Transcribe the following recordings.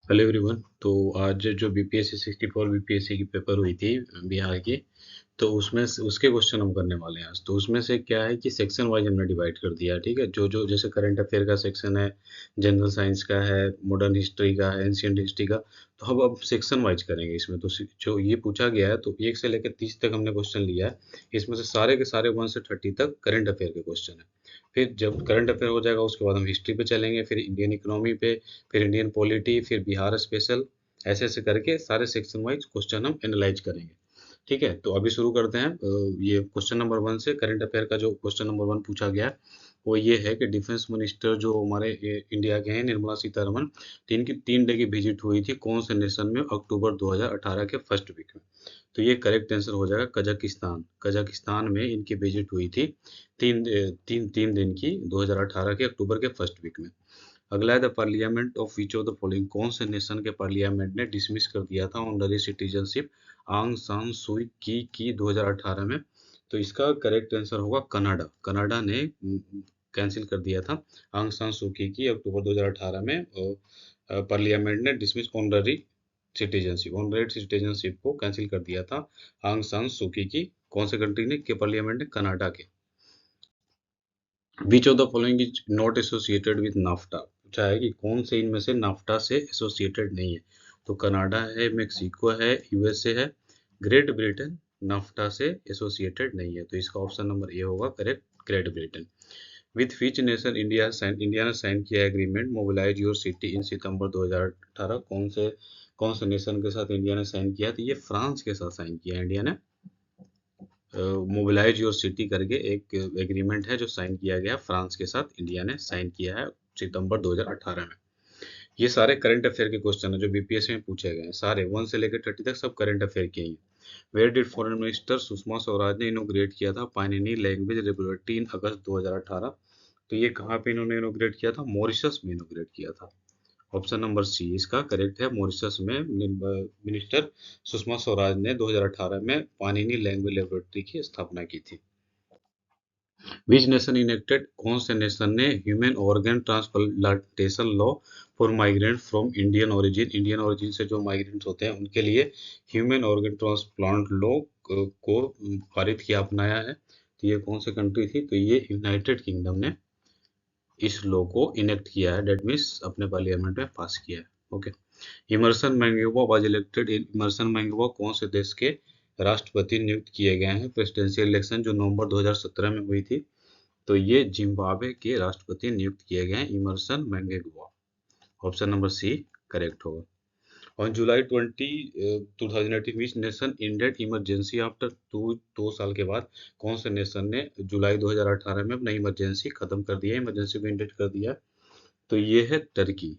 Hello everyone. तो आज जो बीपीएससी 64 बीपीएससी की पेपर हुई थी बिहार की, तो उसमें से उसके क्वेश्चन हम करने वाले हैं आज। तो उसमें से क्या है कि सेक्शन वाइज हमने डिवाइड कर दिया है, ठीक है। जो जो जैसे करंट अफेयर का सेक्शन है, जनरल साइंस का है, मॉडर्न हिस्ट्री का है, एंशियंट हिस्ट्री का। तो हम अब सेक्शन वाइज करेंगे इसमें। तो जो ये पूछा गया है, तो 1 से लेकर 30 तक हमने क्वेश्चन लिया है। इसमें से सारे के सारे 1 से 30 तक करंट अफेयर के क्वेश्चन है। फिर जब करंट अफेयर हो जाएगा, उसके बाद हम हिस्ट्री पे चलेंगे, फिर इंडियन इकोनॉमी पे, फिर इंडियन पॉलिटी, फिर बिहार स्पेशल। ऐसे ऐसे करके सारे सेक्शन वाइज क्वेश्चन हम एनालाइज करेंगे। ठीक है, तो अभी शुरू करते हैं। ये क्वेश्चन नंबर 1 से करंट अफेयर का जो क्वेश्चन नंबर 1 पूछा गया है, वो ये है कि डिफेंस मिनिस्टर जो हमारे इंडिया के हैं, निर्मला सीतारमण, 3 डे की विजिट हुई थी कौन से नेशन में अक्टूबर 2018 के फर्स्ट वीक में। तो ये करेक्ट आंसर हो जाएगा कजाकिस्तान। कजाकिस्तान में इनकी विजिट हुई थी तीन दिन की 2018 के अक्टूबर के फर्स्ट वीक में। अगला है the parliament of which of the following, कौन से नेशन के पार्लियामेंट ने डिसमिस कर दिया था ऑनररी सिटीजनशिप आंग सान सुई की 2018 में। तो इसका करेक्ट आंसर होगा कनाडा। कनाडा ने कैंसिल कर दिया था आंग सान सूकी की अक्टूबर 2018 में। पार्लियामेंट ने डिसमिस ऑनरेड सिटीजनशिप को कैंसिल कर दिया था आंग सान सूकी की। कौन से कंट्री ने, के पार्लियामेंट ने, कनाडा के। विच of the following is not associated with NAFTA, पूछा है कि कौन से इनमें से नाफ्टा से एसोसिएटेड नहीं है। तो कनाडा है, मेक्सिको है, यूएसए है, ग्रेट ब्रिटेन नाफ्टा से एसोसिएटेड नहीं है। तो इसका ऑप्शन नंबर ए होगा correct, Great Britain. With which nation India ने साइन किया agreement mobilise your city in September 2018, कौन से नेशन के साथ इंडिया ने साइन किया। तो ये फ्रांस के साथ साइन किया इंडिया ने। मोबिलाइज योर सिटी करके एक एग्रीमेंट है जो साइन किया गया फ्रांस के साथ, इंडिया ने साइन किया है सितंबर 2018 में। ये सारे करंट अफेयर के क्वेश्चन है जो बीपीएससी में पूछे गए हैं, सारे 1 से लेकर 30 तक सब करंट अफेयर के ही हैं। Where did foreign minister Sushma Swaraj ने इनोग्रेट किया था Panini language laboratory in August 2018। तो ये कहाँ पे इन्होंने इनोग्रेट किया था, मॉरिशस में इनोग्रेट किया था। ऑप्शन नंबर सी इसका करेक्ट है, मॉरिशस में मिनिस्टर सुषमा स्वराज ने 2018 में पाणिनी लैंग्वेज लेबोरेटरी की स्थापना की थी। विच नेशन इनेक्टेड, कौन से नेशन ने human organ transplantation law for migrant from Indian origin, Indian origin से जो माइग्रेंट्स होते हैं उनके लिए ह्यूमन ऑर्गन ट्रांसप्लांट लॉ को पारित किया, अपनाया है। तो ये कौन सी कंट्री थी, तो ये यूनाइटेड किंगडम ने इस लॉ को इनेक्ट किया है, डेट मीन्स अपने पार्लियामेंट में पास किया है। Okay. Emmerson Mnangagwa was elected, Emmerson Mnangagwa कौन से देश के राष्ट्रपति नियुक्त किए गए हैं प्रेसिडेंशियल इलेक्शन जो नवंबर 2017 में हुई थी। तो ये जिम्बाब्वे के राष्ट्रपति नियुक्त किए गए हैं, Emmerson Mnangagwa. Option number C correct होगा। On July 2018 which nation ended emergency after 2 साल के बाद कौन से नेशन ने जुलाई 2018 में अपना इमरजेंसी खत्म कर दिया, इमरजेंसी को इंडेड कर दिया। तो ये है टर्की।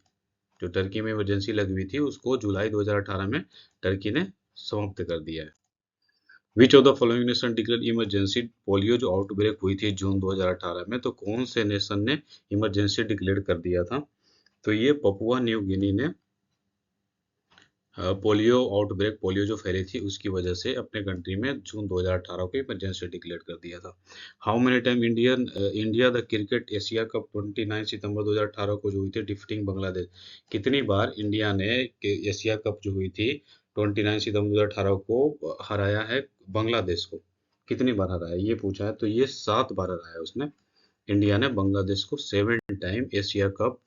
जो टर्की में इमरजेंसी लगी हुई थी उसको जुलाई 2018 में टर्की ने समाप्त कर दिया है। Which of the following nation declare emergency polio जो आउटब्रेक हुई थी जून 2018 में, तो कौन से नेशन ने इमरजेंसी डिक्लेयर कर दिया था। तो ये पपुआ न्यू गिनी ने पोलियो आउटब्रेक, पोलियो जो फैली थी उसकी वजह से अपने कंट्री में जून 2018 को इमरजेंसी डिक्लेयर कर दिया था। How many time India the cricket Asia cup 29 सितंबर 2018 को जो हुई थी डिफीटिंग बांग्लादेश, कितनी बार इंडिया ने एशिया कप जो हुई थी 29 सितंबर 2018 को हराया है बांग्लादेश को, कितनी बार हराया ये पूछा है। तो ये 7 बार हराया उसने, इंडिया ने बांग्लादेश को 7 टाइम एशिया कप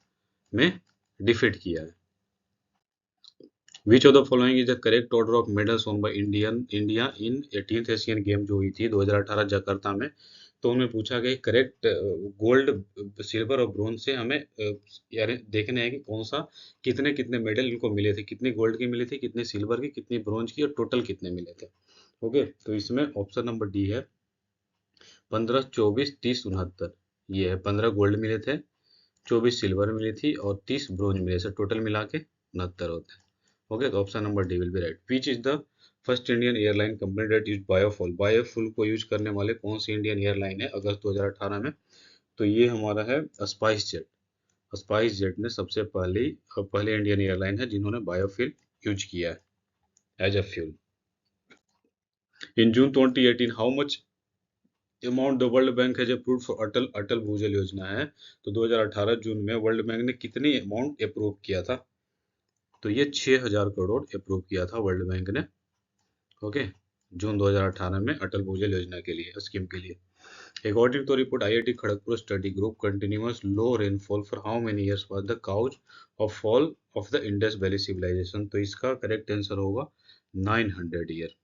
में डिफीट किया है। Which of the following is the correct order of medals own by India in 18th Asian game जो हुई थी 2018 जकार्ता में। तो उन्हें पूछा गया करेक्ट गोल्ड सिल्वर और ब्रोंज से हमें यार देखने हैं कि कौन सा, कितने कितने मेडल इनको मिले थे, कितनी गोल्ड की मिली थी, कितनी सिल्वर की, कितनी ब्रोंज की, और टोटल कितने मिले थे। ओके, तो इसमें ऑप्शन नंबर डी है 15, 24, 30, 69। ये है 15 गोल्ड मिले थे, 24 सिल्वर मिली थी और 30 ब्रोंज मिले थे, टोटल मिला के 69 होते हैं। ओके, तो option number D will be right. Which is the first Indian airline company that use biofuel, biofuel को यूज करने वाले कौन सी इंडियन एयरलाइन है अगस्त 2018 में। तो ये हमारा है स्पाइस जेट। स्पाइस जेट ने सबसे पहले इंडियन एयरलाइन है जिन्होंने बायोफ्यूल यूज किया है as a fuel. In June 2018 how much amount the World Bank has approved for Atal Atal Bhujal Yojana है। तो 2018 जून में वर्ल्ड बैंक ने कितनी अमाउंट अप्रूव किया था। तो ये 6000 करोड़ अप्रूव किया था वर्ल्ड बैंक ने। ओके, जून 2018 में अटल भूजल योजना के लिए, स्कीम के लिए। According to report, IIT Kharagpur study group, continuous low rainfall for how many years was the cause of fall of the Indus Valley civilization? तो इसका करेक्ट आंसर होगा 900 ईयर।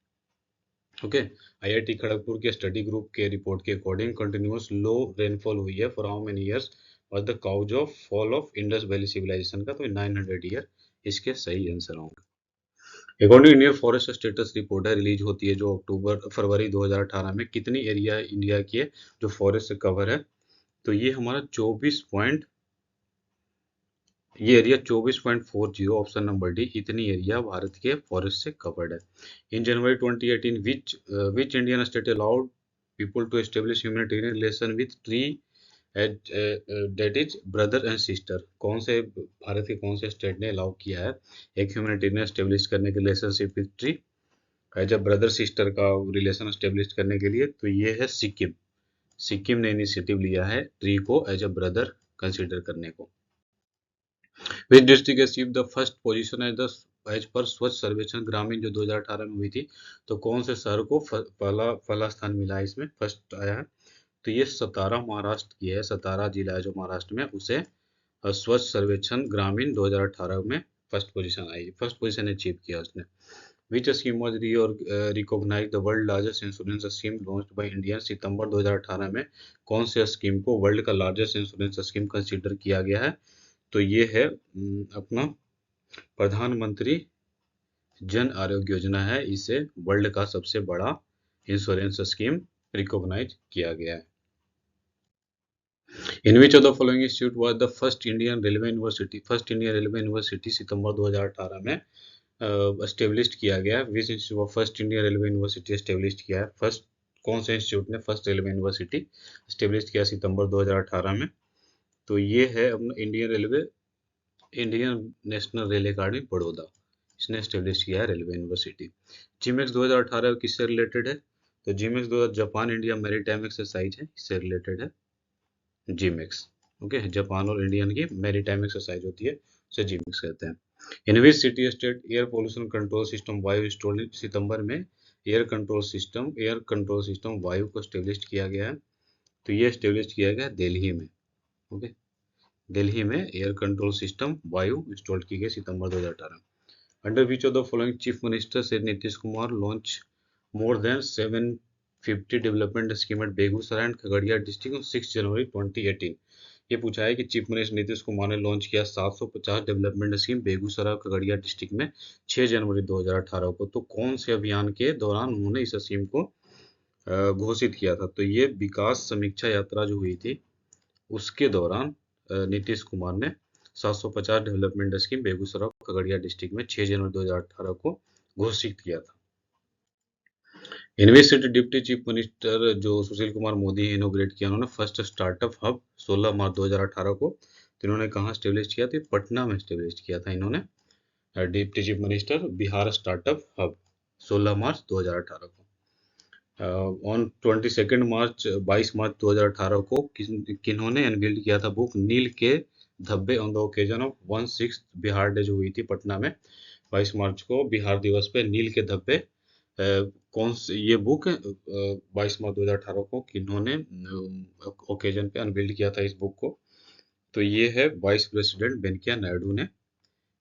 ओके, आईआईटी खड़गपुर के स्टडी ग्रुप के report के according continuous low rainfall हुई है for how many years was the cause of fall of Indus valley civilization का, तो 900 ईयर इसके सही आंसर होंगे। According Indian forest status report है, रिलीज होती है जो फरवरी 2018 में, कितनी एरिया इंडिया की है जो फॉरेस्ट से कवर है? तो ये हमारा 24 ये एरिया 24.40, ऑप्शन नंबर डी, इतनी एरिया भारत के फॉरेस्ट से कवर्ड है। In January 2018 which Indian state allowed people to establish humanitarian relation with tree that is brother and sister? कौन से भारत के कौन से स्टेट ने अलाउ किया है एक ह्यूमैनिटेरियन एस्टेब्लिश करने के relationship with tree as a brother sister का रिलेशन एस्टेब्लिश करने के लिए? तो ये है सिक्किम। सिक्किम ने इनिशिएटिव लिया है ट्री को एज अ ब्रदर कंसिडर करने को। Which district achieve the first position as पर स्वच्छ सर्वेक्षण ग्रामीण जो 2018 में हुई थी, तो कौन से शहर को पहला स्थान मिला है, इसमें फर्स्ट आया है? तो ये सतारा महाराष्ट्र की है, सतारा जिला है जो महाराष्ट्र में, उसे स्वच्छ सर्वेक्षण ग्रामीण 2018 में फर्स्ट पोजीशन आई, फर्स्ट पोजीशन अचीव किया उसने। Which scheme was recognise the world largest insurance scheme launched by India? सितंबर 2018 में कौन से स्कीम को वर्ल्ड का लार्जेस्ट इंश्योरेंस स्कीम कंसिडर किया गया है? तो ये है अपना प्रधानमंत्री जन आरोग्य योजना है, इसे वर्ल्ड का सबसे बड़ा इंश्योरेंस स्कीम रिकॉग्नाइज किया गया है। In which of the following institute was the first Indian railway university? First Indian railway university सितंबर 2018 में एस्टेब्लिश्ड किया गया। Which institute first Indian railway university established किया है? फर्स्ट कौन से इंस्टीट्यूट ने फर्स्ट रेलवे यूनिवर्सिटी एस्टेब्लिश किया सितंबर 2018 में? तो ये है अपना Indian national rail academy Baroda, इसने एस्टेब्लिश किया है रेलवे यूनिवर्सिटी। जीमेक्स 2018 किससे रिलेटेड है? तो JIMEX 2000 Japan India maritime exercise है, इससे रिलेटेड है जीमेक्स। ओके, जापान और इंडियन की मैरीटाइम एक्सरसाइज होती है, उसे जीमेक्स कहते हैं। In which city state air pollution control system Vayu installed? सितंबर में एयर कंट्रोल सिस्टम वायु को एस्टेब्लिश किया गया है, तो ये एस्टेब्लिश किया गया दिल्ली में। ओके, दिल्ली में air control system Vayu install की गई सितंबर 2018। Under which of the following chief minister से Nitish Kumar launch more than 750 development scheme at Begusarai and Khagaria district on 6 January 2018? ये पूछा है कि चीफ मिनिस्टर नीतीश कुमार ने लॉन्च किया 750 डेवलपमेंट स्कीम बेगूसराय और खगड़िया डिस्ट्रिक्ट में 6 जनवरी 2018 को, तो कौन से अभियान के दौरान उन्होंने इस स्कीम को घोषित किया था? तो ये विकास समीक्षा यात्रा जो हुई थी उसके दौरान नीतीश कुमार ने 750 डेवलपमेंट स्कीम बेगूसराय और खगड़िया डिस्ट्रिक्ट में 6 जनवरी 2018 को घोषित किया था। यूनिवर्सिटी डिप्टी चीफ मिनिस्टर जो सुशील कुमार मोदी इनोग्रेट किया, उन्होंने फर्स्ट स्टार्टअप हब 16 मार्च 2018 को, तो इन्होंने कहाँ स्टेब्लिश किया था? पटना में स्टेब्लिश किया था इन्होंने, deputy chief minister Bihar startup hub 16 मार्च 2018 को। ऑन 22 मार्च 2018 को किन्होंने अनवील्ड किया था बुक नील के धब्बे on the occasion of 16 Bihar day जो हुई थी पटना में 22 मार्च को, बिहार दिवस पे नील के धब्बे, कौन से ये बुक 22 मार्च 2018 को किन्होंने ओकेजन पे अनवील्ड किया था इस बुक को? तो ये है वाइस प्रेसिडेंट वेंकैया नायडू ने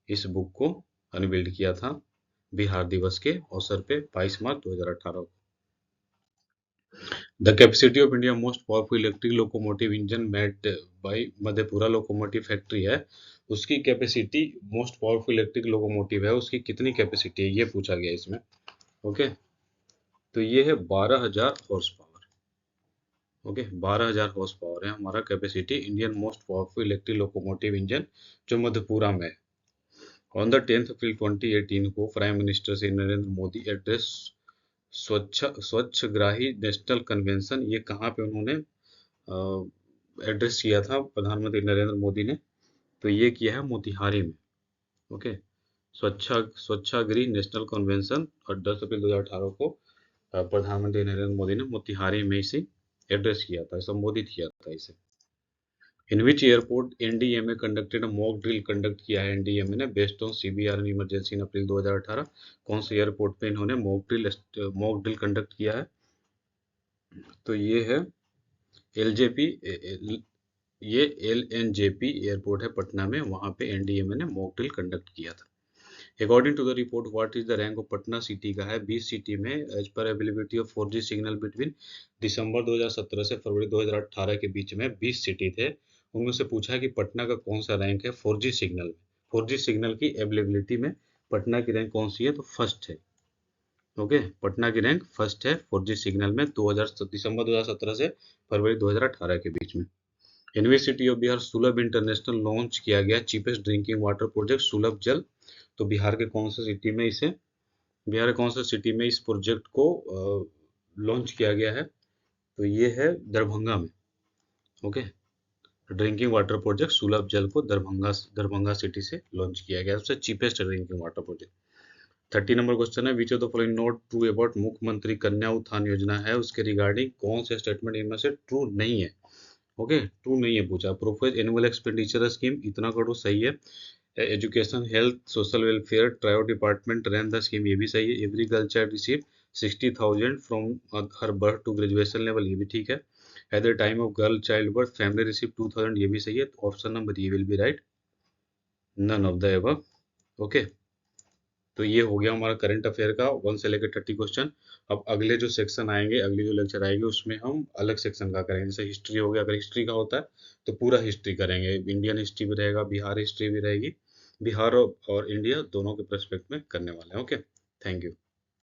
इस बुक को अनवील्ड किया था बिहार दिवस के अवसर पे 22 मार्च 2018 को। The capacity of India most powerful electric locomotive engine made by Madhepura locomotive factory है, उसकी capacity most powerful electric locomotive है, उसकी कितनी कैपेसिटी है ये पूछा गया इसमें। ओके, तो ये है 12,000 horse power. Okay, 12,000 horse power है हमारा capacity Indian most powerful electric locomotive engine जो मधेपुरा में है। ऑन द 10 अप्रैल 2018 को prime minister Shri Narendra Modi address Swachhagrahi national convention, ये कहाँ पे उन्होंने एड्रेस किया था प्रधानमंत्री नरेंद्र मोदी ने? तो ये किया है मोतिहारी में। ओके, स्वच्छाग्रही नेशनल कन्वेंशन और 10 अप्रैल 2018 को प्रधानमंत्री नरेंद्र मोदी ने मोतिहारी में इसे एड्रेस किया था, संबोधित किया था इसे। In which airport NDMA conducted mock drill conduct किया है एनडीएमए ने based on CBR emergency in April 2018। कौन से एयरपोर्ट पे इन्होंने मॉक ड्रिल कंडक्ट किया है? तो ये है एलजेपी, ये एलएनजेपी एयरपोर्ट है पटना में, वहां पे एनडीएमए ने मॉक ड्रिल कंडक्ट किया था। According to the report what is the rank of Patna city का है 20 सिटी में as per availability of 4G signal between December 2017 से फरवरी 2018 के बीच में 20 सिटी थे, उनमें से पूछा है कि पटना का कौन सा रैंक है 4G सिग्नल में। 4G सिग्नल की अवेलेबिलिटी में पटना की रैंक कौन सी है? तो फर्स्ट है। ओके, पटना की रैंक फर्स्ट है 4G सिग्नल में दिसंबर 2017 से फरवरी 2018 के बीच में। यूनिवर्सिटी ऑफ बिहार सुलभ इंटरनेशनल लॉन्च किया गया चीपेस्ट ड्रिंकिंग वाटर प्रोजेक्ट सुलभ जल। तो बिहार के कौन से सिटी में इस प्रोजेक्ट को लॉन्च किया गया है? तो ये है दरभंगा में। ओके, ड्रिंकिंग वाटर प्रोजेक्ट सुलभ जल को दरभंगा सिटी से लॉन्च किया गया, सबसे cheapest drinking water project. 30 number question है which of the following not true about Mukhyamantri Kanya Utthan Yojana है, उसके रिगार्डिंग कौन से स्टेटमेंट इनमें से ट्रू नहीं है? ओके, ट्रू नहीं है पूछा। प्रोपोज एनुअल एक्सपेंडिचर स्कीम, इतना करो सही है। Education health social welfare trio department run the scheme, ये भी सही है। Every girl child receive 60,000 from her birth to graduation level, ये भी ठीक है। At the time of girl child birth family receive 2,000, ये भी सही है। तो option number A will be right, none of the above. Okay, तो ये हो गया हमारा करंट अफेयर का 1 से लेकर 30 क्वेश्चन। अब अगले जो सेक्शन आएंगे, अगली जो लेक्चर आएगी, उसमें हम अलग सेक्शन का करेंगे। जैसे हिस्ट्री हो गया, अगर हिस्ट्री का होता है तो पूरा हिस्ट्री करेंगे, इंडियन हिस्ट्री भी रहेगा, बिहार हिस्ट्री भी रहेगी। बिहार और इंडिया दोनों के पर्सपेक्ट में करने वाले हैं। Okay, thank you.